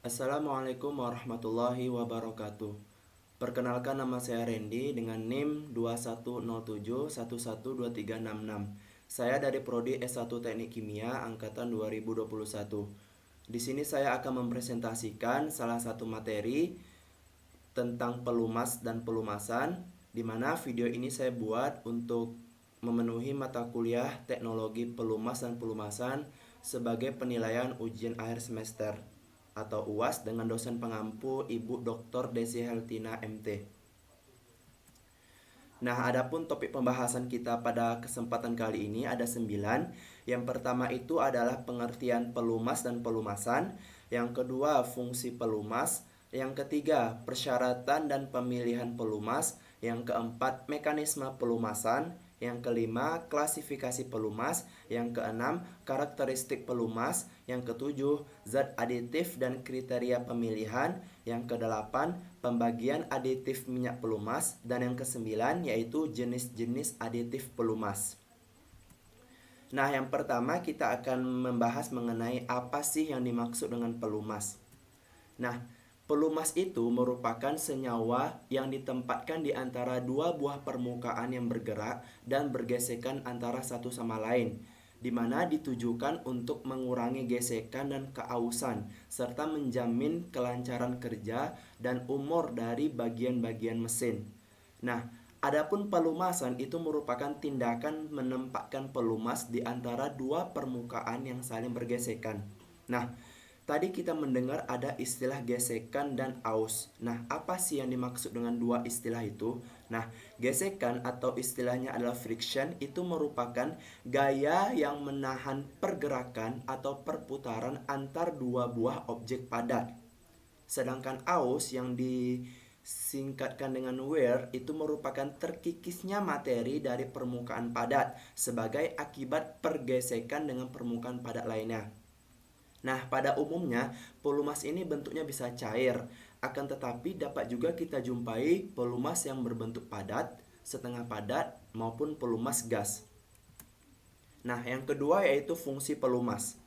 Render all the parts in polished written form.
Assalamualaikum warahmatullahi wabarakatuh. Perkenalkan, nama saya Randy dengan NIM 2107112366. Saya dari Prodi S1 Teknik Kimia angkatan 2021. Di sini saya akan mempresentasikan salah satu materi tentang pelumas dan pelumasan, di mana video ini saya buat untuk memenuhi mata kuliah Teknologi Pelumas dan Pelumasan sebagai penilaian ujian akhir semester atau UAS dengan dosen pengampu Ibu Dr. Desi Heltina MT. Nah, adapun topik pembahasan kita pada kesempatan kali ini ada 9. Yang pertama itu adalah pengertian pelumas dan pelumasan. Yang kedua, fungsi pelumas. Yang ketiga, persyaratan dan pemilihan pelumas. Yang keempat, mekanisme pelumasan. Yang kelima, klasifikasi pelumas. Yang keenam, karakteristik pelumas. Yang ketujuh, zat aditif dan kriteria pemilihan. Yang kedelapan, pembagian aditif minyak pelumas. Dan yang kesembilan, yaitu jenis-jenis aditif pelumas. Nah, yang pertama kita akan membahas mengenai apa sih yang dimaksud dengan pelumas. Nah, pelumas itu merupakan senyawa yang ditempatkan di antara dua buah permukaan yang bergerak dan bergesekan antara satu sama lain, di mana ditujukan untuk mengurangi gesekan dan keausan, serta menjamin kelancaran kerja dan umur dari bagian-bagian mesin. Nah, adapun pelumasan itu merupakan tindakan menempatkan pelumas di antara dua permukaan yang saling bergesekan. Nah, tadi kita mendengar ada istilah gesekan dan aus. Nah, apa sih yang dimaksud dengan dua istilah itu? Nah, gesekan atau istilahnya adalah friction itu merupakan gaya yang menahan pergerakan atau perputaran antar dua buah objek padat. Sedangkan aus yang disingkatkan dengan wear itu merupakan terkikisnya materi dari permukaan padat sebagai akibat pergesekan dengan permukaan padat lainnya. Nah, pada umumnya pelumas ini bentuknya bisa cair, akan tetapi dapat juga kita jumpai pelumas yang berbentuk padat, setengah padat, maupun pelumas gas. Nah, yang kedua yaitu fungsi pelumas.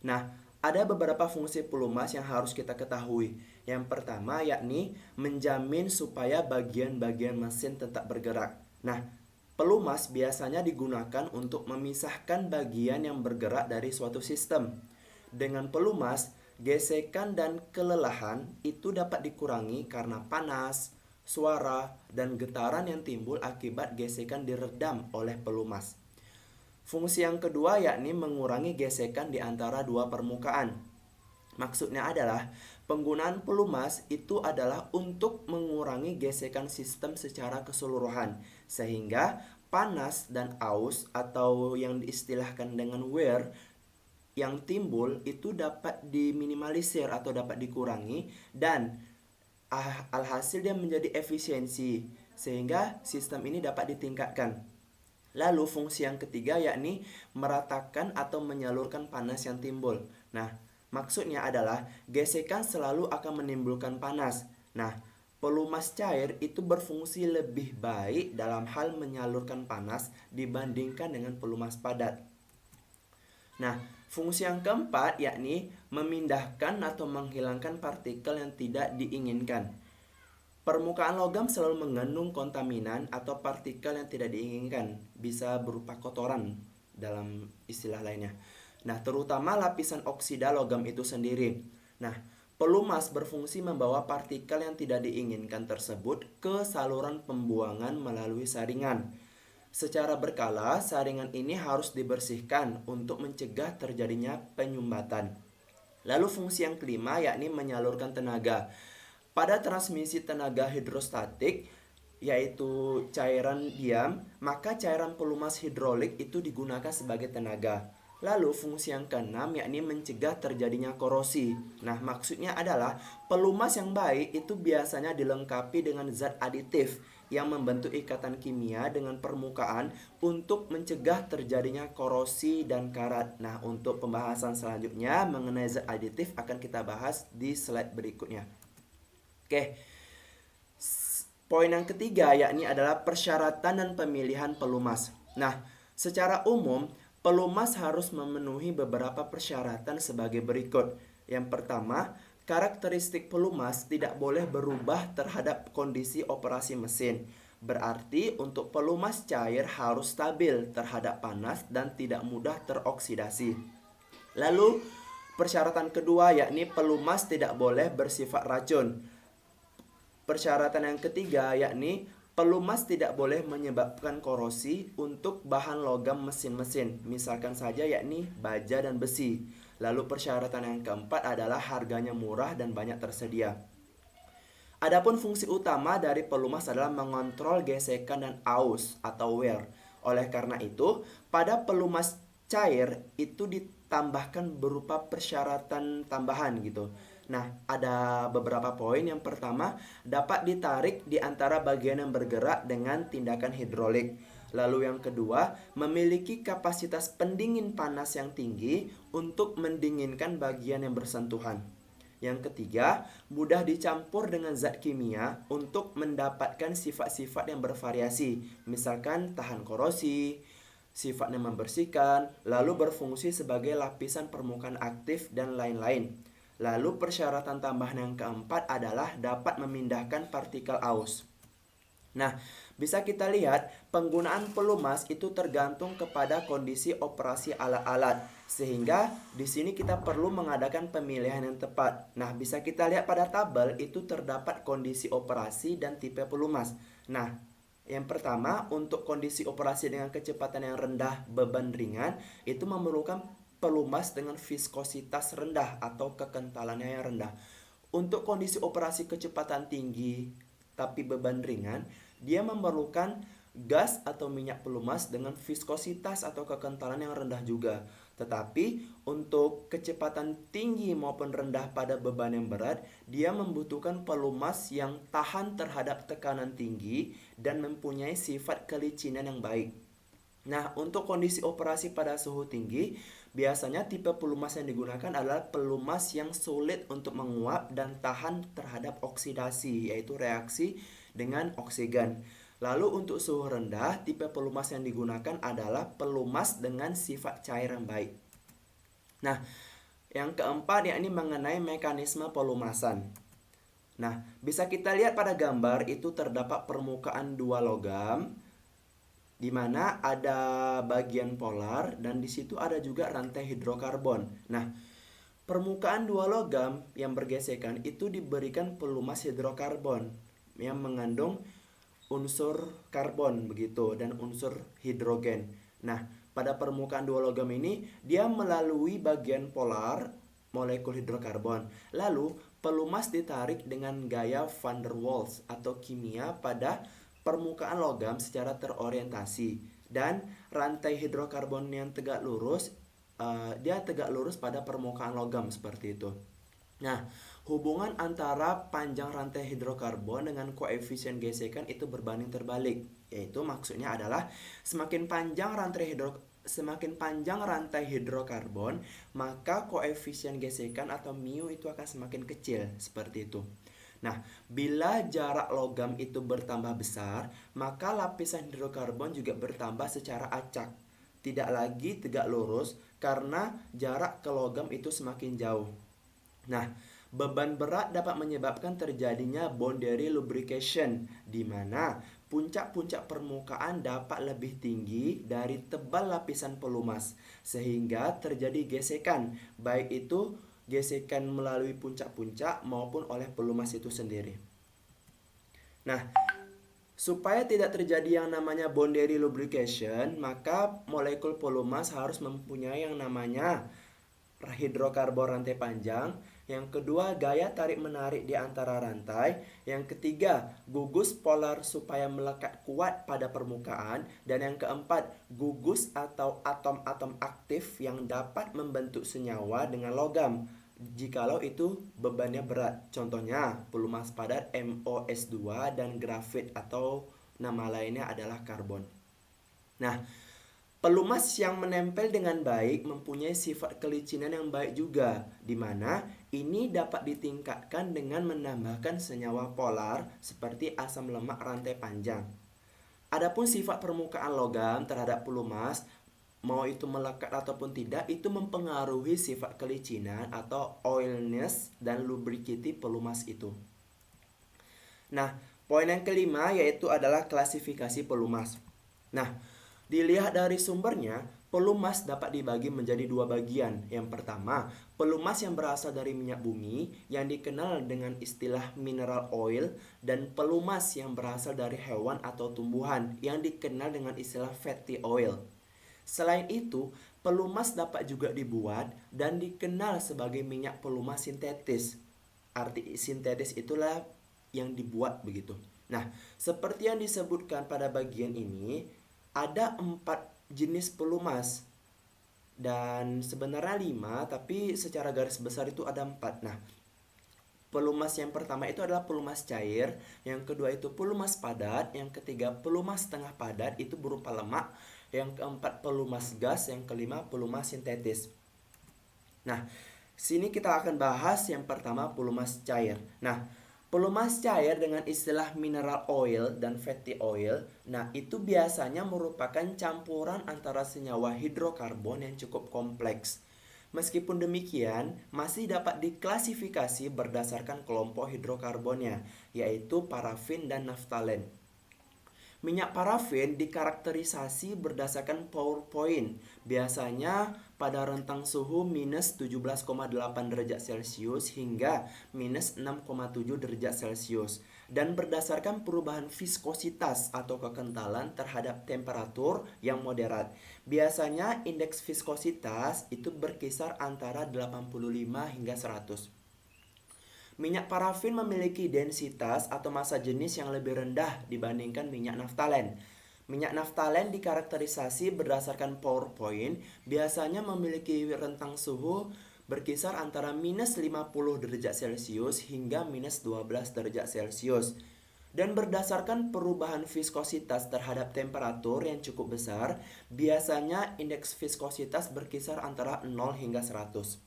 Nah, ada beberapa fungsi pelumas yang harus kita ketahui. Yang pertama yakni menjamin supaya bagian-bagian mesin tetap bergerak. Nah, pelumas biasanya digunakan untuk memisahkan bagian yang bergerak dari suatu sistem. Dengan pelumas, gesekan dan kelelahan itu dapat dikurangi karena panas, suara, dan getaran yang timbul akibat gesekan diredam oleh pelumas. Fungsi yang kedua yakni mengurangi gesekan di antara dua permukaan. Maksudnya adalah penggunaan pelumas itu adalah untuk mengurangi gesekan sistem secara keseluruhan, sehingga panas dan aus atau yang diistilahkan dengan wear yang timbul itu dapat diminimalisir atau dapat dikurangi, dan alhasil dia menjadi efisiensi sehingga sistem ini dapat ditingkatkan. Lalu fungsi yang ketiga yakni meratakan atau menyalurkan panas yang timbul. Nah, maksudnya adalah gesekan selalu akan menimbulkan panas. Nah, pelumas cair itu berfungsi lebih baik dalam hal menyalurkan panas dibandingkan dengan pelumas padat. Nah, fungsi yang keempat yakni memindahkan atau menghilangkan partikel yang tidak diinginkan. Permukaan logam selalu mengandung kontaminan atau partikel yang tidak diinginkan, bisa berupa kotoran dalam istilah lainnya. Nah, terutama lapisan oksida logam itu sendiri. Nah, pelumas berfungsi membawa partikel yang tidak diinginkan tersebut ke saluran pembuangan melalui saringan. Secara berkala, saringan ini harus dibersihkan untuk mencegah terjadinya penyumbatan. Lalu fungsi yang kelima yakni menyalurkan tenaga. Pada transmisi tenaga hidrostatik, yaitu cairan diam, maka cairan pelumas hidrolik itu digunakan sebagai tenaga. Lalu fungsi yang keenam yakni mencegah terjadinya korosi. Nah, maksudnya adalah pelumas yang baik itu biasanya dilengkapi dengan zat aditif yang membentuk ikatan kimia dengan permukaan untuk mencegah terjadinya korosi dan karat. Nah, untuk pembahasan selanjutnya mengenai zat aditif akan kita bahas di slide berikutnya. Oke. Poin yang ketiga yakni adalah persyaratan dan pemilihan pelumas. Nah, secara umum pelumas harus memenuhi beberapa persyaratan sebagai berikut. Yang pertama, karakteristik pelumas tidak boleh berubah terhadap kondisi operasi mesin. Berarti untuk pelumas cair harus stabil terhadap panas dan tidak mudah teroksidasi. Lalu persyaratan kedua yakni pelumas tidak boleh bersifat racun. Persyaratan yang ketiga yakni pelumas tidak boleh menyebabkan korosi untuk bahan logam mesin-mesin, misalkan saja yakni baja dan besi. Lalu persyaratan yang keempat adalah harganya murah dan banyak tersedia. Adapun fungsi utama dari pelumas adalah mengontrol gesekan dan aus atau wear. Oleh karena itu, pada pelumas cair itu ditambahkan berupa persyaratan tambahan gitu. Nah, ada beberapa poin. Yang pertama, dapat ditarik di antara bagian yang bergerak dengan tindakan hidrolik. Lalu yang kedua, memiliki kapasitas pendingin panas yang tinggi untuk mendinginkan bagian yang bersentuhan. Yang ketiga, mudah dicampur dengan zat kimia untuk mendapatkan sifat-sifat yang bervariasi, misalkan tahan korosi, sifatnya membersihkan, lalu berfungsi sebagai lapisan permukaan aktif, dan lain-lain. Lalu persyaratan tambahan yang keempat adalah dapat memindahkan partikel aus. Nah, bisa kita lihat penggunaan pelumas itu tergantung kepada kondisi operasi alat-alat. Sehingga di sini kita perlu mengadakan pemilihan yang tepat. Nah, bisa kita lihat pada tabel itu terdapat kondisi operasi dan tipe pelumas. Nah, yang pertama untuk kondisi operasi dengan kecepatan yang rendah, beban ringan, itu memerlukan pelumas dengan viskositas rendah atau kekentalannya yang rendah. Untuk kondisi operasi kecepatan tinggi tapi beban ringan, dia memerlukan gas atau minyak pelumas dengan viskositas atau kekentalan yang rendah juga. Tetapi untuk kecepatan tinggi maupun rendah pada beban yang berat, dia membutuhkan pelumas yang tahan terhadap tekanan tinggi dan mempunyai sifat kelicinan yang baik. Nah, untuk kondisi operasi pada suhu tinggi, biasanya tipe pelumas yang digunakan adalah pelumas yang sulit untuk menguap dan tahan terhadap oksidasi, yaitu reaksi dengan oksigen. Lalu untuk suhu rendah, tipe pelumas yang digunakan adalah pelumas dengan sifat cair yang baik. Nah, yang keempat yakni mengenai mekanisme pelumasan. Nah, bisa kita lihat pada gambar itu terdapat permukaan dua logam di mana ada bagian polar dan di situ ada juga rantai hidrokarbon. Nah, permukaan dua logam yang bergesekan itu diberikan pelumas hidrokarbon yang mengandung unsur karbon begitu dan unsur hidrogen. Nah, pada permukaan dua logam ini dia melalui bagian polar molekul hidrokarbon. Lalu pelumas ditarik dengan gaya van der Waals atau kimia pada permukaan logam secara terorientasi, dan rantai hidrokarbon yang tegak lurus dia tegak lurus pada permukaan logam seperti itu. Nah, hubungan antara panjang rantai hidrokarbon dengan koefisien gesekan itu berbanding terbalik, yaitu maksudnya adalah semakin panjang rantai hidrokarbon, maka koefisien gesekan atau mu itu akan semakin kecil, seperti itu. Nah, bila jarak logam itu bertambah besar, maka lapisan hidrokarbon juga bertambah secara acak, tidak lagi tegak lurus karena jarak ke logam itu semakin jauh. Nah, beban berat dapat menyebabkan terjadinya boundary lubrication, di mana puncak-puncak permukaan dapat lebih tinggi dari tebal lapisan pelumas, sehingga terjadi gesekan, baik itu gesekan melalui puncak-puncak maupun oleh pelumas itu sendiri. Nah, supaya tidak terjadi yang namanya boundary lubrication, maka molekul pelumas harus mempunyai yang namanya hidrokarbon rantai panjang. Yang kedua, gaya tarik-menarik di antara rantai. Yang ketiga, gugus polar supaya melekat kuat pada permukaan. Dan yang keempat, gugus atau atom-atom aktif yang dapat membentuk senyawa dengan logam jikalau itu bebannya berat. Contohnya, pelumas padat MOS2 dan grafit atau nama lainnya adalah karbon. Nah, pelumas yang menempel dengan baik mempunyai sifat kelicinan yang baik juga, di mana ini dapat ditingkatkan dengan menambahkan senyawa polar seperti asam lemak rantai panjang. Adapun sifat permukaan logam terhadap pelumas mau itu melekat ataupun tidak, itu mempengaruhi sifat kelicinan atau oiliness dan lubricity pelumas itu. Nah, poin yang kelima yaitu adalah klasifikasi pelumas. Nah, dilihat dari sumbernya, pelumas dapat dibagi menjadi dua bagian. Yang pertama, pelumas yang berasal dari minyak bumi yang dikenal dengan istilah mineral oil, dan pelumas yang berasal dari hewan atau tumbuhan yang dikenal dengan istilah fatty oil. Selain itu, pelumas dapat juga dibuat dan dikenal sebagai minyak pelumas sintetis. Arti sintetis itulah yang dibuat begitu. Nah, seperti yang disebutkan pada bagian ini, ada 4 jenis pelumas dan sebenarnya 5, tapi secara garis besar itu ada 4. Nah, pelumas yang pertama itu adalah pelumas cair, yang kedua itu pelumas padat, yang ketiga pelumas setengah padat itu berupa lemak, yang keempat pelumas gas, yang kelima pelumas sintetis. Nah, sini kita akan bahas yang pertama pelumas cair. Nah, pelumas cair dengan istilah mineral oil dan fatty oil, nah itu biasanya merupakan campuran antara senyawa hidrokarbon yang cukup kompleks. Meskipun demikian, masih dapat diklasifikasi berdasarkan kelompok hidrokarbonnya, yaitu parafin dan naftalen. Minyak parafin dikarakterisasi berdasarkan pour point, biasanya pada rentang suhu minus 17,8 derajat Celcius hingga minus 6,7 derajat Celcius, dan berdasarkan perubahan viskositas atau kekentalan terhadap temperatur yang moderat. Biasanya indeks viskositas itu berkisar antara 85 hingga 100. Minyak parafin memiliki densitas atau massa jenis yang lebih rendah dibandingkan minyak naftalen. Minyak naftalen dikarakterisasi berdasarkan pour point, biasanya memiliki rentang suhu berkisar antara minus 50 derajat Celcius hingga minus 12 derajat Celcius. Dan berdasarkan perubahan viskositas terhadap temperatur yang cukup besar, biasanya indeks viskositas berkisar antara 0 hingga 100.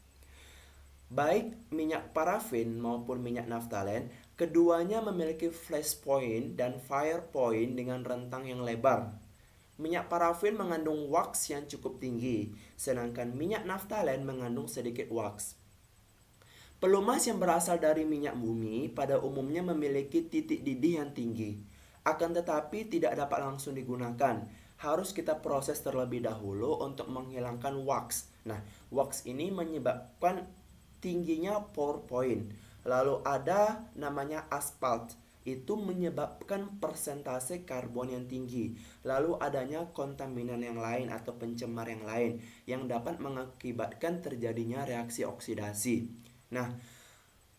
Baik minyak parafin maupun minyak naftalen, keduanya memiliki flash point dan fire point dengan rentang yang lebar. Minyak parafin mengandung wax yang cukup tinggi, sedangkan minyak naftalen mengandung sedikit wax. Pelumas yang berasal dari minyak bumi pada umumnya memiliki titik didih yang tinggi, akan tetapi tidak dapat langsung digunakan. Harus kita proses terlebih dahulu untuk menghilangkan wax. Nah, wax ini menyebabkan tingginya pour point. Lalu ada namanya asphalt, itu menyebabkan persentase karbon yang tinggi. Lalu adanya kontaminan yang lain atau pencemar yang lain yang dapat mengakibatkan terjadinya reaksi oksidasi. Nah,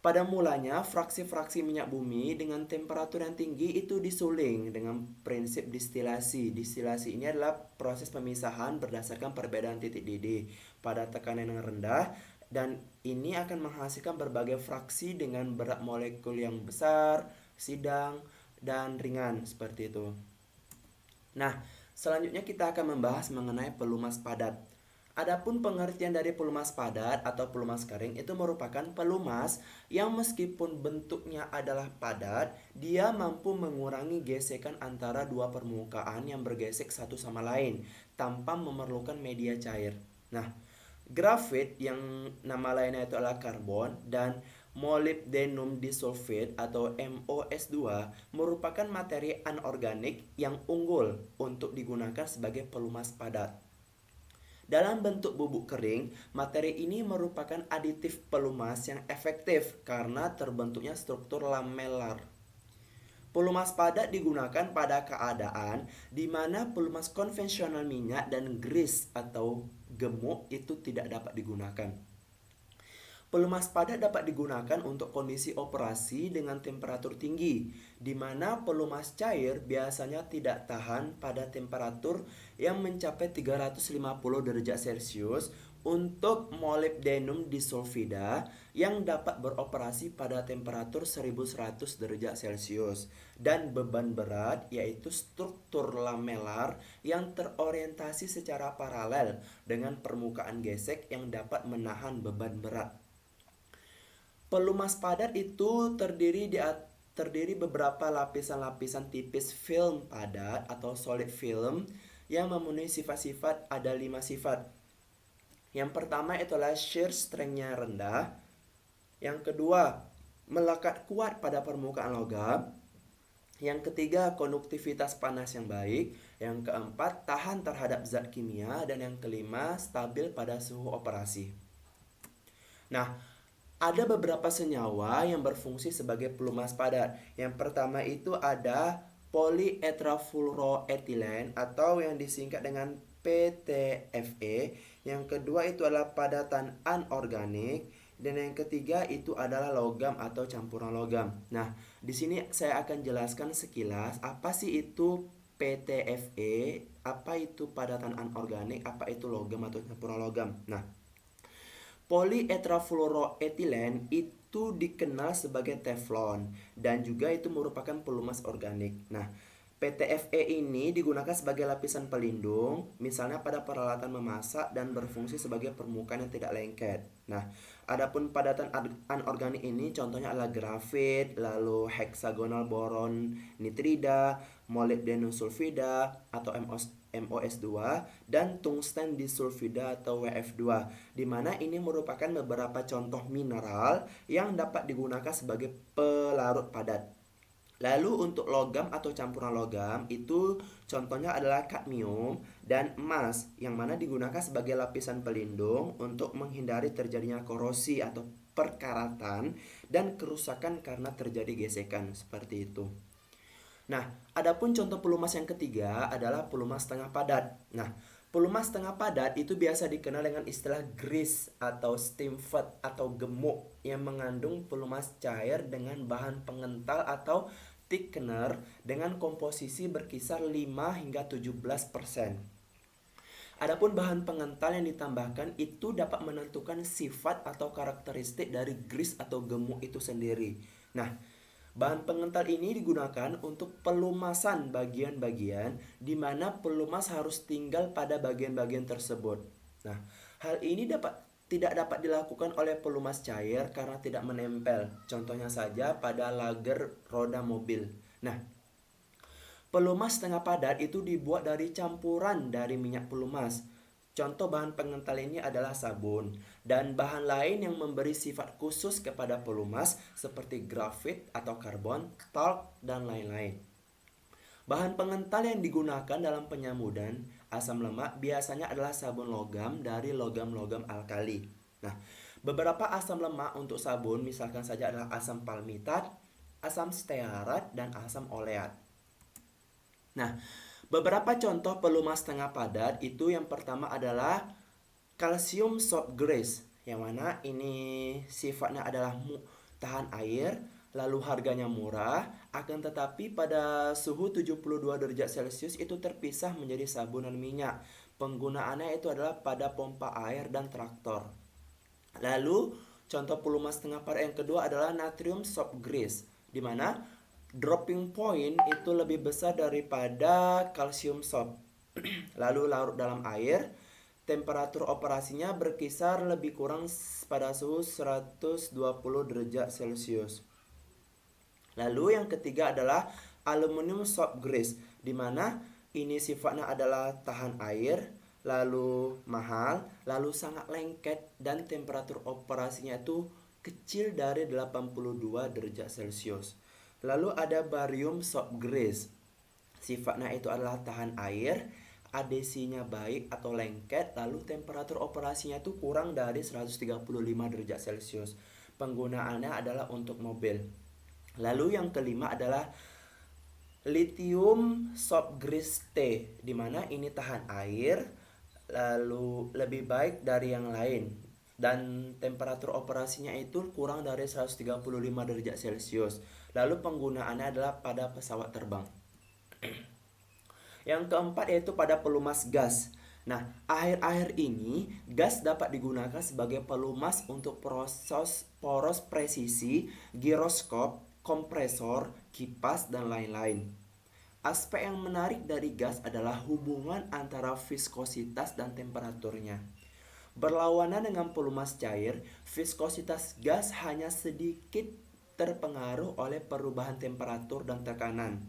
pada mulanya fraksi-fraksi minyak bumi dengan temperatur yang tinggi itu disuling dengan prinsip distilasi. Distilasi ini adalah proses pemisahan berdasarkan perbedaan titik didih pada tekanan yang rendah, dan ini akan menghasilkan berbagai fraksi dengan berat molekul yang besar, sedang, dan ringan seperti itu. Nah, selanjutnya kita akan membahas mengenai pelumas padat. Adapun pengertian dari pelumas padat atau pelumas kering itu merupakan pelumas yang meskipun bentuknya adalah padat, dia mampu mengurangi gesekan antara dua permukaan yang bergesek satu sama lain tanpa memerlukan media cair. Nah, grafit yang nama lainnya itu adalah karbon dan molybdenum disulfide atau MOS2 merupakan materi anorganik yang unggul untuk digunakan sebagai pelumas padat. Dalam bentuk bubuk kering, materi ini merupakan aditif pelumas yang efektif karena terbentuknya struktur lamelar. Pelumas padat digunakan pada keadaan di mana pelumas konvensional minyak dan grease atau gemuk itu tidak dapat digunakan. Pelumas padat dapat digunakan untuk kondisi operasi dengan temperatur tinggi, di mana pelumas cair biasanya tidak tahan pada temperatur yang mencapai 350 derajat Celcius untuk molybdenum disulfida yang dapat beroperasi pada temperatur 1100 derajat Celcius, dan beban berat yaitu struktur lamelar yang terorientasi secara paralel dengan permukaan gesek yang dapat menahan beban berat. Pelumas padat itu terdiri beberapa lapisan-lapisan tipis film padat atau solid film yang memenuhi sifat-sifat ada 5 sifat. Yang pertama itulah shear strength-nya rendah. Yang kedua, melekat kuat pada permukaan logam. Yang ketiga, konduktivitas panas yang baik. Yang keempat, tahan terhadap zat kimia. Dan yang kelima, stabil pada suhu operasi. Nah, ada beberapa senyawa yang berfungsi sebagai pelumas padat. Yang pertama itu ada polyetrafluoroetilen atau yang disingkat dengan PTFE. Yang kedua itu adalah padatan anorganik. Dan yang ketiga itu adalah logam atau campuran logam. Nah, di sini saya akan jelaskan sekilas apa sih itu PTFE, apa itu padatan anorganik, apa itu logam atau campuran logam. Nah, polyetrafluoroetilen itu dikenal sebagai teflon dan juga itu merupakan pelumas organik. Nah, PTFE ini digunakan sebagai lapisan pelindung, misalnya pada peralatan memasak dan berfungsi sebagai permukaan yang tidak lengket. Nah, adapun padatan anorganik ini contohnya adalah grafit, lalu heksagonal boron nitrida, molybdenum sulfida atau MOS2 dan tungsten disulfida atau WF2, di mana ini merupakan beberapa contoh mineral yang dapat digunakan sebagai pelarut padat. Lalu untuk logam atau campuran logam itu contohnya adalah kadmium dan emas yang mana digunakan sebagai lapisan pelindung untuk menghindari terjadinya korosi atau perkaratan dan kerusakan karena terjadi gesekan seperti itu. Nah, adapun contoh pelumas yang ketiga adalah pelumas setengah padat. Nah, pelumas setengah padat itu biasa dikenal dengan istilah grease atau steam fat atau gemuk yang mengandung pelumas cair dengan bahan pengental atau thickener dengan komposisi berkisar 5 hingga 17%. Adapun bahan pengental yang ditambahkan itu dapat menentukan sifat atau karakteristik dari grease atau gemuk itu sendiri. Nah, bahan pengental ini digunakan untuk pelumasan bagian-bagian di mana pelumas harus tinggal pada bagian-bagian tersebut. Nah, hal ini tidak dapat dilakukan oleh pelumas cair karena tidak menempel. Contohnya saja pada lager roda mobil. Nah, pelumas setengah padat itu dibuat dari campuran dari minyak pelumas. Contoh bahan pengental ini adalah sabun dan bahan lain yang memberi sifat khusus kepada pelumas seperti grafit atau karbon, talk, dan lain-lain. Bahan pengental yang digunakan dalam penyamudan asam lemak biasanya adalah sabun logam dari logam-logam alkali. Nah, beberapa asam lemak untuk sabun misalkan saja adalah asam palmitat, asam stearat, dan asam oleat. Nah, beberapa contoh pelumas setengah padat itu yang pertama adalah calcium soap grease, yang mana ini sifatnya adalah tahan air, lalu harganya murah, akan tetapi pada suhu 72 derajat Celcius itu terpisah menjadi sabun dan minyak. Penggunaannya itu adalah pada pompa air dan traktor. Lalu contoh pelumas setengah padat yang kedua adalah natrium soap grease, di mana dropping point itu lebih besar daripada calcium soap. Lalu larut dalam air, temperatur operasinya berkisar lebih kurang pada suhu 120 derajat Celcius. Lalu yang ketiga adalah aluminium soap grease, di mana ini sifatnya adalah tahan air, lalu mahal, lalu sangat lengket dan temperatur operasinya itu kecil dari 82 derajat Celcius. Lalu ada barium soap grease. Sifatnya itu adalah tahan air, adesinya baik atau lengket, lalu temperatur operasinya itu kurang dari 135 derajat Celcius. Penggunaannya adalah untuk mobil. Lalu yang kelima adalah lithium soap grease T, di mana ini tahan air, lalu lebih baik dari yang lain dan temperatur operasinya itu kurang dari 135 derajat Celcius. Lalu penggunaannya adalah pada pesawat terbang. Yang keempat yaitu pada pelumas gas. Nah, akhir-akhir ini gas dapat digunakan sebagai pelumas untuk proses poros presisi, giroskop, kompresor, kipas, dan lain-lain. Aspek yang menarik dari gas adalah hubungan antara viskositas dan temperaturnya. Berlawanan dengan pelumas cair, viskositas gas hanya sedikit terpengaruh oleh perubahan temperatur dan tekanan.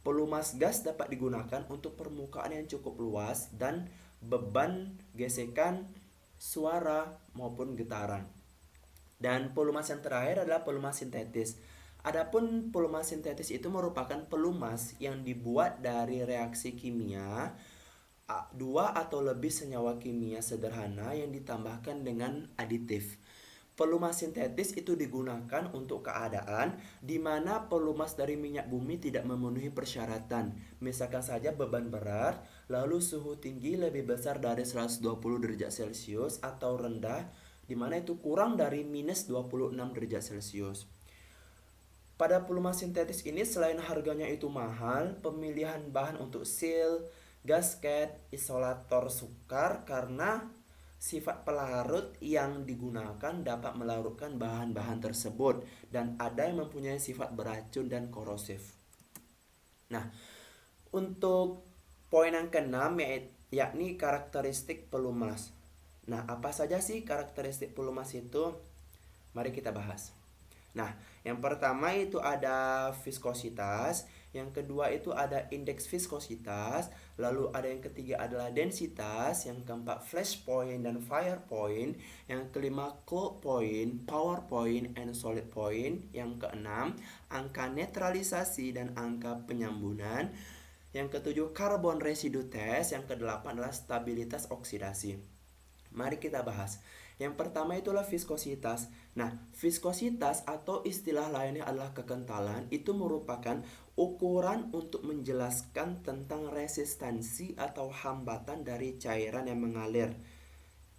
Pelumas gas dapat digunakan untuk permukaan yang cukup luas dan beban gesekan suara maupun getaran. Dan pelumas yang terakhir adalah pelumas sintetis. Adapun pelumas sintetis itu merupakan pelumas yang dibuat dari reaksi kimia dua atau lebih senyawa kimia sederhana yang ditambahkan dengan aditif. Pelumas sintetis itu digunakan untuk keadaan di mana pelumas dari minyak bumi tidak memenuhi persyaratan. Misalkan saja beban berat, lalu suhu tinggi lebih besar dari 120 derajat Celcius atau rendah, di mana itu kurang dari minus 26 derajat Celcius. Pada pelumas sintetis ini selain harganya itu mahal, pemilihan bahan untuk seal, gasket, isolator sukar karena sifat pelarut yang digunakan dapat melarutkan bahan-bahan tersebut dan ada yang mempunyai sifat beracun dan korosif. Nah, untuk poin yang keenam yakni karakteristik pelumas. Nah, apa saja sih karakteristik pelumas itu? Mari kita bahas. Nah, yang pertama itu ada viskositas, yang kedua itu ada indeks viskositas, lalu ada yang ketiga adalah densitas, yang keempat flash point dan fire point, yang kelima cold point, power point, and solid point, yang keenam angka netralisasi dan angka penyambunan, yang ketujuh karbon residu test, yang kedelapan adalah stabilitas oksidasi. Mari kita bahas. Yang pertama itulah viskositas. Nah, viskositas atau istilah lainnya adalah kekentalan, itu merupakan ukuran untuk menjelaskan tentang resistansi atau hambatan dari cairan yang mengalir.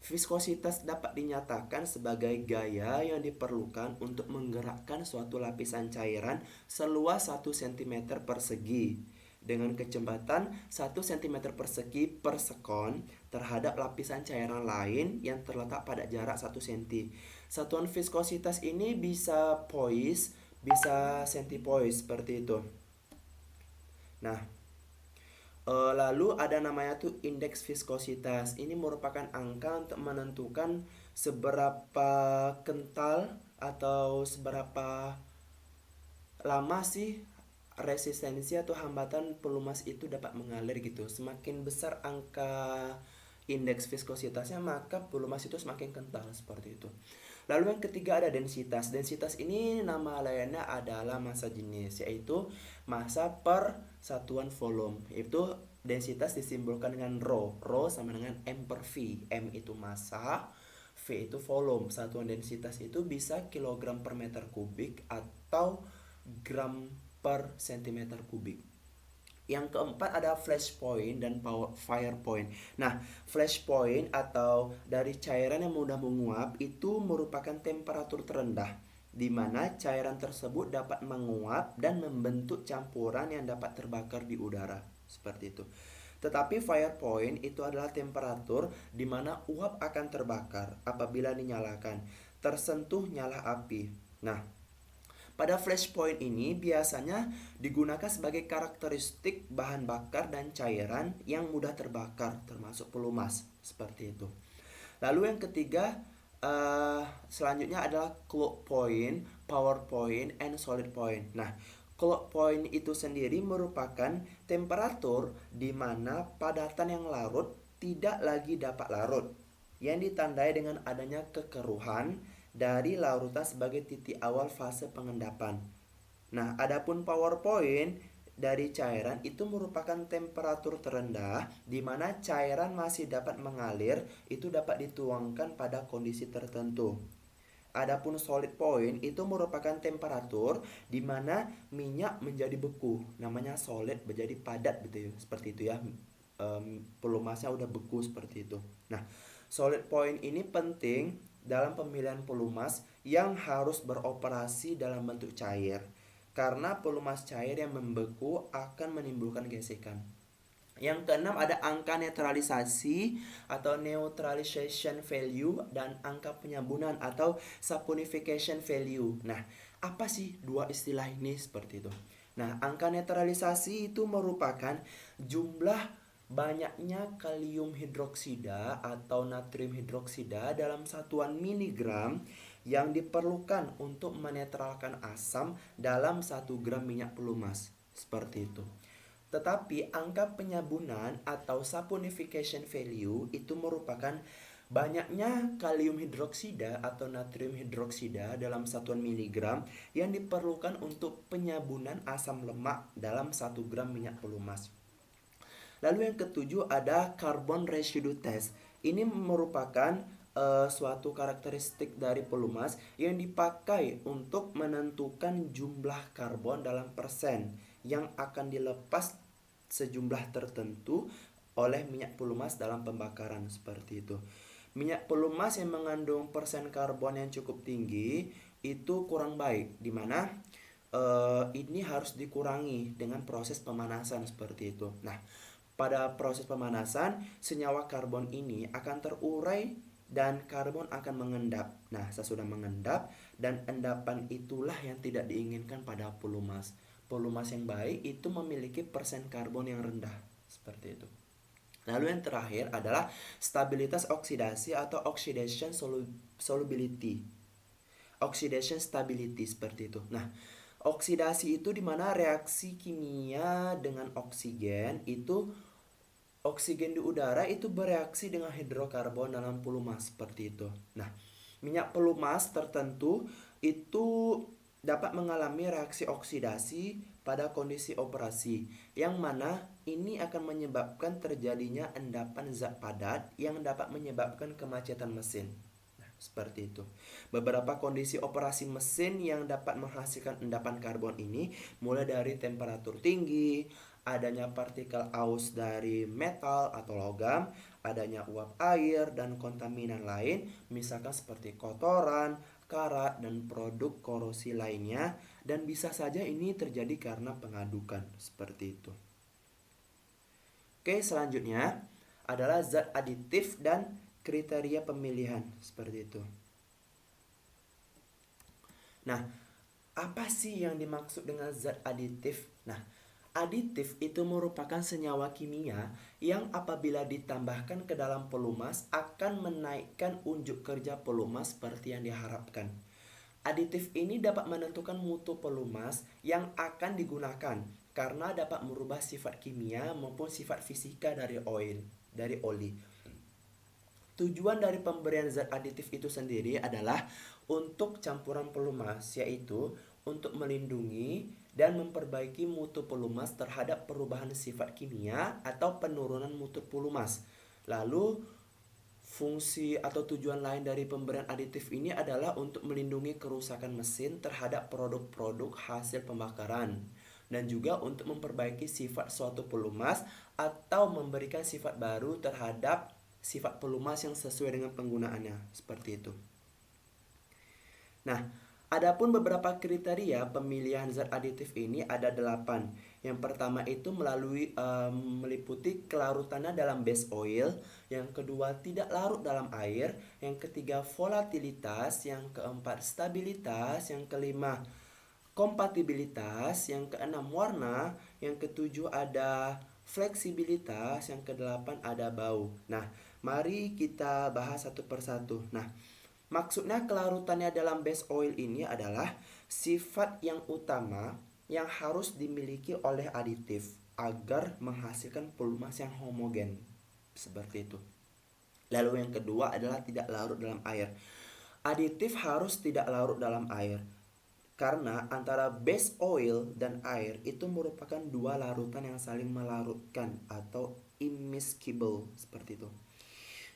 Viskositas dapat dinyatakan sebagai gaya yang diperlukan untuk menggerakkan suatu lapisan cairan seluas 1 cm persegi dengan kecepatan 1 cm persegi per sekon terhadap lapisan cairan lain yang terletak pada jarak 1 cm. Satuan viskositas ini bisa poise, bisa centipoise seperti itu. Nah, lalu ada namanya tuh indeks viskositas. Ini merupakan angka untuk menentukan seberapa kental atau seberapa lama sih resistensi atau hambatan pelumas itu dapat mengalir gitu. Semakin besar angka indeks viskositasnya, maka pelumas itu semakin kental seperti itu. Lalu yang ketiga ada densitas. Densitas ini nama lainnya adalah massa jenis, yaitu massa per satuan volume. Itu densitas disimbolkan dengan rho. Rho sama dengan M per V. M itu massa, V itu volume. Satuan densitas itu bisa kilogram per meter kubik atau gram per centimeter kubik. Yang keempat ada flash point dan fire point. Nah, flash point atau dari cairan yang mudah menguap itu merupakan temperatur terendah di mana cairan tersebut dapat menguap dan membentuk campuran yang dapat terbakar di udara. Seperti itu. Tetapi fire point itu adalah temperatur di mana uap akan terbakar apabila dinyalakan, tersentuh nyala api. Nah, pada flash point ini biasanya digunakan sebagai karakteristik bahan bakar dan cairan yang mudah terbakar, termasuk pelumas, seperti itu. Lalu yang ketiga, selanjutnya adalah cold point, power point, and solid point. Nah, cold point itu sendiri merupakan temperatur di mana padatan yang larut tidak lagi dapat larut, yang ditandai dengan adanya kekeruhan dari larutan sebagai titik awal fase pengendapan. Nah, adapun power point dari cairan itu merupakan temperatur terendah di mana cairan masih dapat mengalir, itu dapat dituangkan pada kondisi tertentu. Adapun solid point itu merupakan temperatur di mana minyak menjadi beku, namanya solid, menjadi padat gitu ya, seperti itu ya. Pelumasnya udah beku seperti itu. Nah, solid point ini penting dalam pemilihan pelumas yang harus beroperasi dalam bentuk cair, karena pelumas cair yang membeku akan menimbulkan gesekan. Yang keenam ada angka netralisasi atau neutralization value dan angka penyambunan atau saponification value. Nah, apa sih dua istilah ini seperti itu? Nah, angka netralisasi itu merupakan jumlah banyaknya kalium hidroksida atau natrium hidroksida dalam satuan miligram yang diperlukan untuk menetralkan asam dalam 1 gram minyak pelumas. Seperti itu. Tetapi angka penyabunan atau saponification value itu merupakan banyaknya kalium hidroksida atau natrium hidroksida dalam satuan miligram yang diperlukan untuk penyabunan asam lemak dalam 1 gram minyak pelumas. Lalu yang ketujuh ada carbon residue test. Ini merupakan suatu karakteristik dari pelumas yang dipakai untuk menentukan jumlah karbon dalam persen yang akan dilepas sejumlah tertentu oleh minyak pelumas dalam pembakaran seperti itu. Minyak pelumas yang mengandung persen karbon yang cukup tinggi itu kurang baik, di mana ini harus dikurangi dengan proses pemanasan seperti itu. Nah, pada proses pemanasan, senyawa karbon ini akan terurai dan karbon akan mengendap. Nah, sesudah mengendap dan endapan itulah yang tidak diinginkan pada pelumas. Pelumas yang baik itu memiliki persen karbon yang rendah, seperti itu. Lalu yang terakhir adalah stabilitas oksidasi atau oxidation solubility. Oxidation stability seperti itu. Nah, oksidasi itu dimana reaksi kimia dengan oksigen itu oksigen di udara itu bereaksi dengan hidrokarbon dalam pelumas seperti itu. Nah, minyak pelumas tertentu itu dapat mengalami reaksi oksidasi pada kondisi operasi, yang mana ini akan menyebabkan terjadinya endapan zat padat yang dapat menyebabkan kemacetan mesin. Nah, seperti itu. Beberapa kondisi operasi mesin yang dapat menghasilkan endapan karbon ini mulai dari temperatur tinggi, adanya partikel aus dari metal atau logam, adanya uap air dan kontaminan lain, misalkan seperti kotoran, karat, dan produk korosi lainnya, dan bisa saja ini terjadi karena pengadukan, seperti itu. Oke, selanjutnya adalah zat aditif dan kriteria pemilihan, seperti itu. Nah, apa sih yang dimaksud dengan zat aditif? Nah, aditif itu merupakan senyawa kimia yang apabila ditambahkan ke dalam pelumas akan menaikkan unjuk kerja pelumas seperti yang diharapkan. Aditif ini dapat menentukan mutu pelumas yang akan digunakan karena dapat merubah sifat kimia maupun sifat fisika dari oli. Tujuan dari pemberian zat aditif itu sendiri adalah untuk campuran pelumas, yaitu untuk melindungi dan memperbaiki mutu pelumas terhadap perubahan sifat kimia atau penurunan mutu pelumas. Lalu, fungsi atau tujuan lain dari pemberian aditif ini adalah untuk melindungi kerusakan mesin terhadap produk-produk hasil pembakaran, dan juga untuk memperbaiki sifat suatu pelumas atau memberikan sifat baru terhadap sifat pelumas yang sesuai dengan penggunaannya, seperti itu. Nah, adapun beberapa kriteria pemilihan zat aditif ini ada 8. Yang pertama itu meliputi kelarutannya dalam base oil, yang kedua tidak larut dalam air, yang ketiga volatilitas, yang keempat stabilitas, yang kelima kompatibilitas, yang keenam warna, yang ketujuh ada fleksibilitas, yang kedelapan ada bau. Nah, mari kita bahas satu persatu. Nah, maksudnya kelarutannya dalam base oil ini adalah sifat yang utama yang harus dimiliki oleh aditif agar menghasilkan pelumas yang homogen. Seperti itu. Lalu yang kedua adalah tidak larut dalam air. Aditif harus tidak larut dalam air, karena antara base oil dan air itu merupakan dua larutan yang saling melarutkan atau immiscible, seperti itu.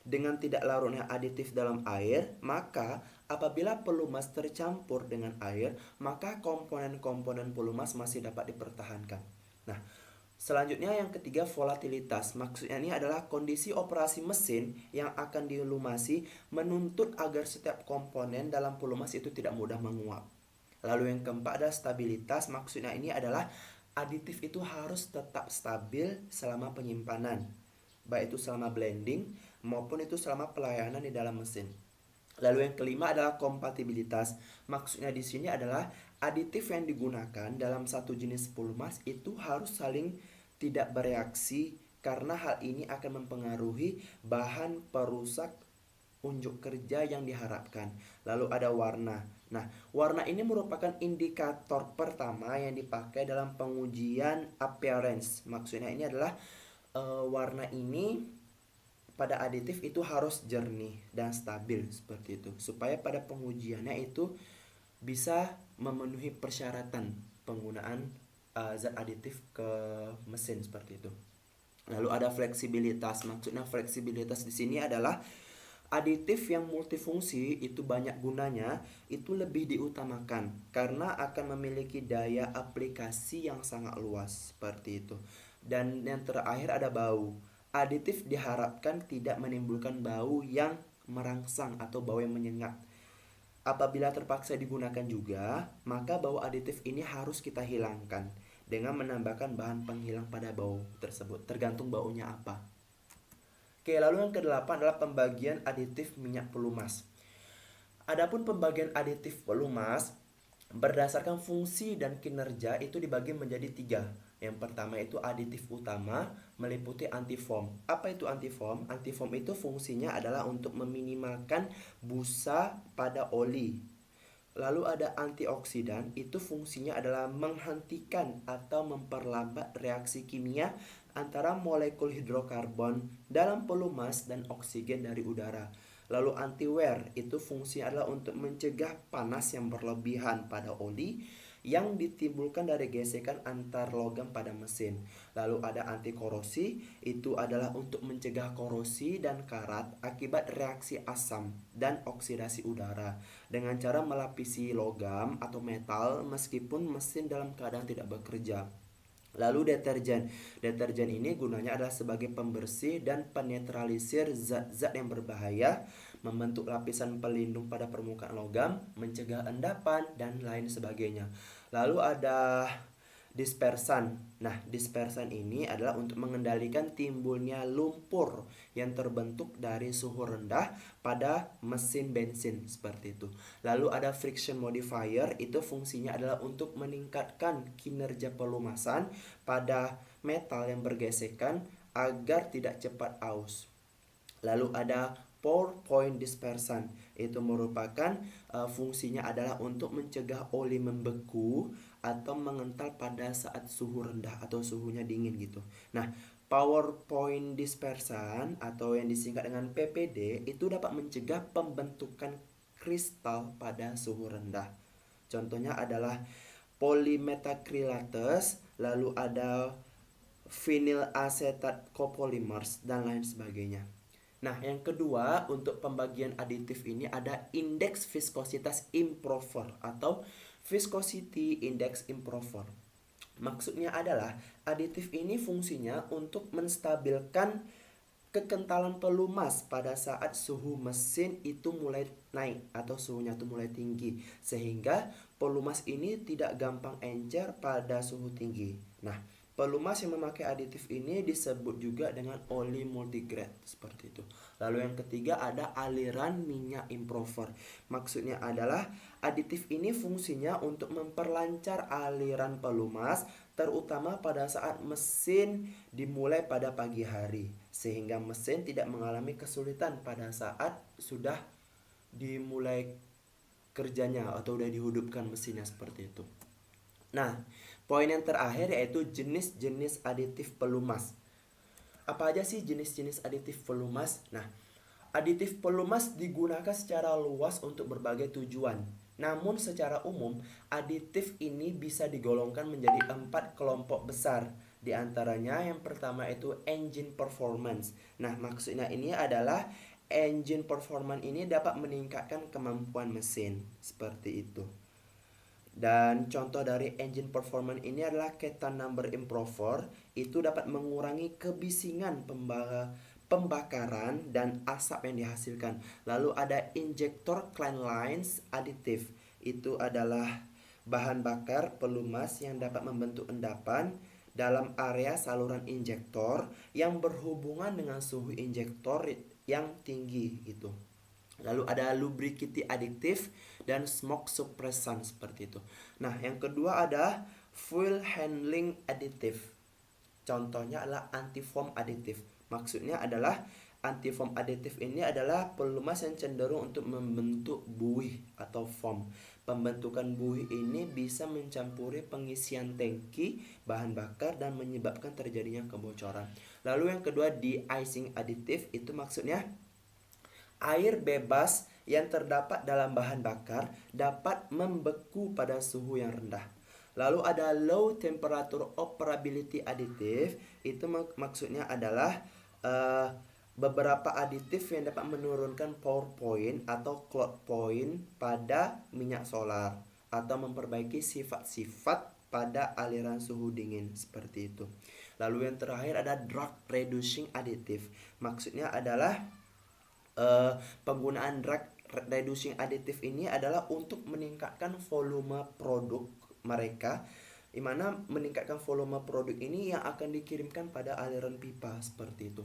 Dengan tidak larutnya aditif dalam air, maka apabila pelumas tercampur dengan air, maka komponen-komponen pelumas masih dapat dipertahankan. Nah, selanjutnya yang ketiga volatilitas. Maksudnya ini adalah kondisi operasi mesin yang akan dilumasi menuntut agar setiap komponen dalam pelumas itu tidak mudah menguap. Lalu yang keempat adalah stabilitas. Maksudnya ini adalah aditif itu harus tetap stabil selama penyimpanan, baik itu selama blending maupun itu selama pelayanan di dalam mesin. Lalu yang kelima adalah kompatibilitas. Maksudnya di sini adalah aditif yang digunakan dalam satu jenis pelumas itu harus saling tidak bereaksi, karena hal ini akan mempengaruhi bahan perusak unjuk kerja yang diharapkan. Lalu ada warna. Nah, warna ini merupakan indikator pertama yang dipakai dalam pengujian appearance. Maksudnya ini adalah warna ini pada aditif itu harus jernih dan stabil seperti itu. Supaya pada pengujiannya itu bisa memenuhi persyaratan penggunaan zat aditif ke mesin seperti itu. Lalu ada fleksibilitas. Maksudnya fleksibilitas di sini adalah aditif yang multifungsi itu banyak gunanya itu lebih diutamakan karena akan memiliki daya aplikasi yang sangat luas seperti itu. Dan yang terakhir ada bau. Aditif diharapkan tidak menimbulkan bau yang merangsang atau bau yang menyengat. Apabila terpaksa digunakan juga, maka bau aditif ini harus kita hilangkan dengan menambahkan bahan penghilang pada bau tersebut, tergantung baunya apa. Oke, lalu yang kedelapan adalah pembagian aditif minyak pelumas. Adapun pembagian aditif pelumas berdasarkan fungsi dan kinerja itu dibagi menjadi tiga. Yang pertama itu aditif utama meliputi antifoam. Apa itu antifoam? Antifoam itu fungsinya adalah untuk meminimalkan busa pada oli. Lalu ada antioksidan, itu fungsinya adalah menghentikan atau memperlambat reaksi kimia antara molekul hidrokarbon dalam pelumas dan oksigen dari udara. Lalu anti-wear, itu fungsinya adalah untuk mencegah panas yang berlebihan pada oli yang ditimbulkan dari gesekan antar logam pada mesin. Lalu ada anti korosi, itu adalah untuk mencegah korosi dan karat akibat reaksi asam dan oksidasi udara dengan cara melapisi logam atau metal meskipun mesin dalam keadaan tidak bekerja. Lalu deterjen. Deterjen ini gunanya adalah sebagai pembersih dan penetralisir zat-zat yang berbahaya, membentuk lapisan pelindung pada permukaan logam, mencegah endapan, dan lain sebagainya. Lalu ada dispersan. Nah, dispersan ini adalah untuk mengendalikan timbulnya lumpur yang terbentuk dari suhu rendah pada mesin bensin seperti itu. Lalu ada friction modifier, itu fungsinya adalah untuk meningkatkan kinerja pelumasan pada metal yang bergesekan agar tidak cepat aus. Lalu ada pour point dispersan, itu merupakan fungsinya adalah untuk mencegah oli membeku atau mengental pada saat suhu rendah atau suhunya dingin gitu. Nah, power point dispersan atau yang disingkat dengan PPD itu dapat mencegah pembentukan kristal pada suhu rendah. Contohnya adalah polymetacrylates, lalu ada vinyl acetate copolymers dan lain sebagainya. Nah, yang kedua untuk pembagian aditif ini ada indeks viskositas improver atau viscosity index improver. Maksudnya adalah aditif ini fungsinya untuk menstabilkan kekentalan pelumas pada saat suhu mesin itu mulai naik atau suhunya itu mulai tinggi sehingga pelumas ini tidak gampang encer pada suhu tinggi. Nah, pelumas yang memakai aditif ini disebut juga dengan oli multigrade seperti itu. Lalu yang ketiga ada aliran minyak improver. Maksudnya adalah aditif ini fungsinya untuk memperlancar aliran pelumas terutama pada saat mesin dimulai pada pagi hari sehingga mesin tidak mengalami kesulitan pada saat sudah dimulai kerjanya atau sudah dihidupkan mesinnya seperti itu. Nah, poin yang terakhir yaitu jenis-jenis aditif pelumas. Apa aja sih jenis-jenis aditif pelumas? Nah, aditif pelumas digunakan secara luas untuk berbagai tujuan. Namun secara umum, aditif ini bisa digolongkan menjadi 4 kelompok besar. Di antaranya yang pertama itu engine performance. Nah, maksudnya ini adalah engine performance ini dapat meningkatkan kemampuan mesin. Seperti itu. Dan contoh dari engine performance ini adalah ketan number improver, itu dapat mengurangi kebisingan pembakaran dan asap yang dihasilkan. Lalu ada injector clean lines additive, itu adalah bahan bakar pelumas yang dapat membentuk endapan dalam area saluran injektor yang berhubungan dengan suhu injektor yang tinggi gitu. Lalu ada lubricity additive dan smoke suppressant seperti itu. Nah, yang kedua ada fuel handling additive. Contohnya adalah anti-foam additive. Maksudnya adalah Antifoam aditif ini adalah pelumas yang cenderung untuk membentuk buih atau foam. Pembentukan buih ini bisa mencampuri pengisian tangki bahan bakar dan menyebabkan terjadinya kebocoran. Lalu yang kedua, de-icing aditif, itu maksudnya air bebas yang terdapat dalam bahan bakar dapat membeku pada suhu yang rendah. Lalu ada low temperature operability additive, itu maksudnya adalah beberapa aditif yang dapat menurunkan pour point atau cloud point pada minyak solar atau memperbaiki sifat-sifat pada aliran suhu dingin seperti itu. Lalu yang terakhir ada drug reducing additive. Maksudnya adalah penggunaan drug reducing additive ini adalah untuk meningkatkan volume produk mereka, di mana meningkatkan volume produk ini yang akan dikirimkan pada aliran pipa seperti itu.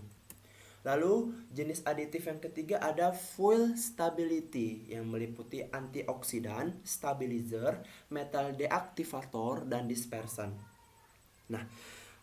Lalu jenis aditif yang ketiga ada fuel stability yang meliputi antioksidan, stabilizer, metal deaktivator, dan dispersan. Nah,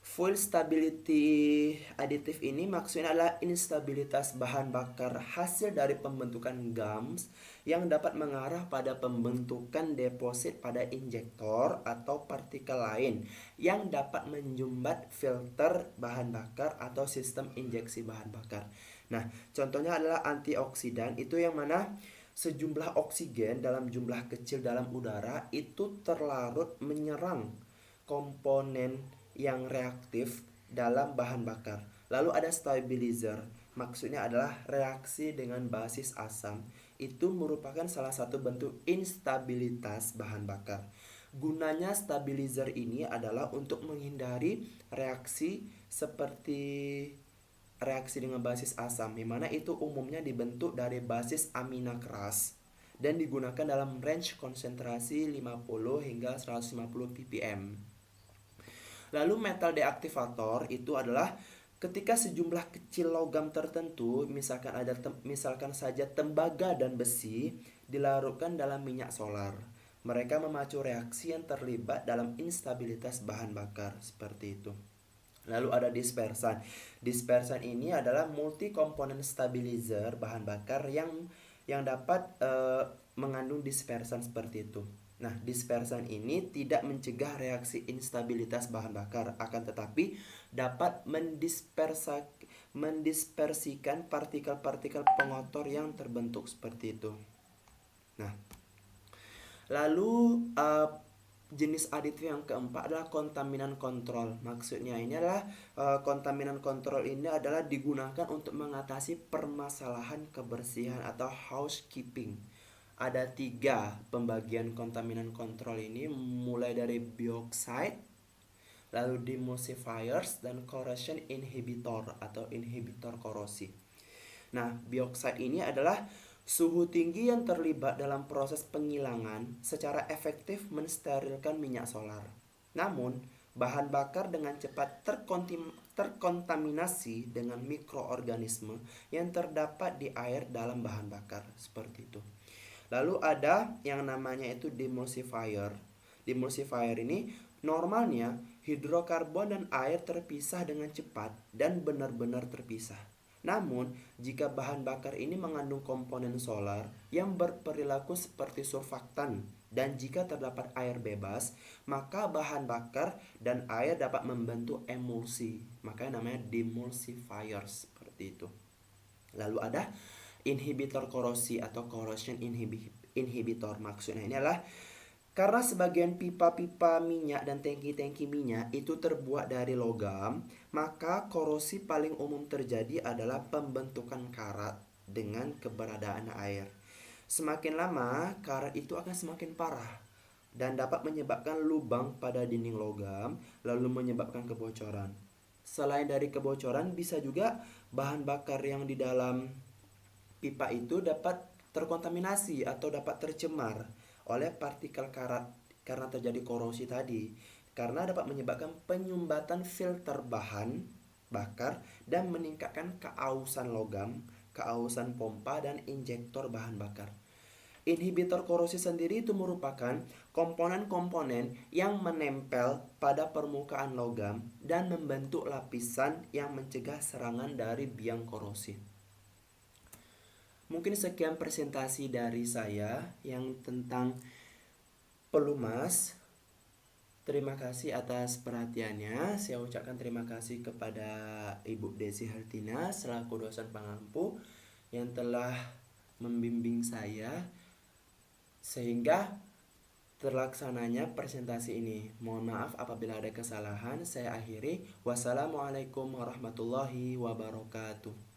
fuel stability aditif ini maksudnya adalah instabilitas bahan bakar hasil dari pembentukan gums yang dapat mengarah pada pembentukan deposit pada injektor atau partikel lain yang dapat menyumbat filter bahan bakar atau sistem injeksi bahan bakar. Nah, contohnya adalah antioksidan, itu yang mana sejumlah oksigen dalam jumlah kecil dalam udara itu terlarut menyerang komponen yang reaktif dalam bahan bakar. Lalu ada stabilizer, maksudnya adalah reaksi dengan basis asam. Itu merupakan salah satu bentuk instabilitas bahan bakar. Gunanya stabilizer ini adalah untuk menghindari reaksi seperti reaksi dengan basis asam, di mana itu umumnya dibentuk dari basis amina keras dan digunakan dalam range konsentrasi 50 hingga 150 ppm. Lalu metal deaktivator itu adalah ketika sejumlah kecil logam tertentu, misalkan saja tembaga dan besi, dilarutkan dalam minyak solar. Mereka memacu reaksi yang terlibat dalam instabilitas bahan bakar seperti itu. Lalu ada dispersan. Dispersan ini adalah multi komponen stabilizer bahan bakar yang dapat mengandung dispersan seperti itu. Nah, dispersan ini tidak mencegah reaksi instabilitas bahan bakar, akan tetapi dapat mendispersikan partikel-partikel pengotor yang terbentuk seperti itu. Nah, lalu jenis aditif yang keempat adalah kontaminan kontrol. Maksudnya ini adalah kontaminan kontrol ini adalah digunakan untuk mengatasi permasalahan kebersihan atau housekeeping. Ada 3 pembagian kontaminan kontrol ini, mulai dari bioxide, lalu demulsifiers, dan corrosion inhibitor atau inhibitor korosi. Nah, bioxide ini adalah suhu tinggi yang terlibat dalam proses penghilangan secara efektif mensterilkan minyak solar. Namun, bahan bakar dengan cepat terkontaminasi dengan mikroorganisme yang terdapat di air dalam bahan bakar seperti itu. Lalu ada yang namanya itu demulsifier. Demulsifier ini normalnya hidrokarbon dan air terpisah dengan cepat dan benar-benar terpisah. Namun, jika bahan bakar ini mengandung komponen solar yang berperilaku seperti surfaktan dan jika terdapat air bebas, maka bahan bakar dan air dapat membentuk emulsi. Makanya namanya demulsifiers seperti itu. Lalu ada inhibitor korosi atau corrosion inhibitor. Maksudnya ini adalah karena sebagian pipa-pipa minyak dan tangki-tangki minyak itu terbuat dari logam, maka korosi paling umum terjadi adalah pembentukan karat dengan keberadaan air. Semakin lama, karat itu akan semakin parah dan dapat menyebabkan lubang pada dinding logam, lalu menyebabkan kebocoran. Selain dari kebocoran, bisa juga bahan bakar yang di dalam pipa itu dapat terkontaminasi atau dapat tercemar oleh partikel karat karena terjadi korosi tadi, karena dapat menyebabkan penyumbatan filter bahan bakar dan meningkatkan keausan logam, keausan pompa, dan injektor bahan bakar. Inhibitor korosi sendiri itu merupakan komponen-komponen yang menempel pada permukaan logam dan membentuk lapisan yang mencegah serangan dari biang korosi. Mungkin sekian presentasi dari saya yang tentang pelumas. Terima kasih atas perhatiannya. Saya ucapkan terima kasih kepada Ibu Desi Hartina selaku dosen pengampu yang telah membimbing saya sehingga terlaksananya presentasi ini. Mohon maaf apabila ada kesalahan. Saya akhiri. Wassalamualaikum warahmatullahi wabarakatuh.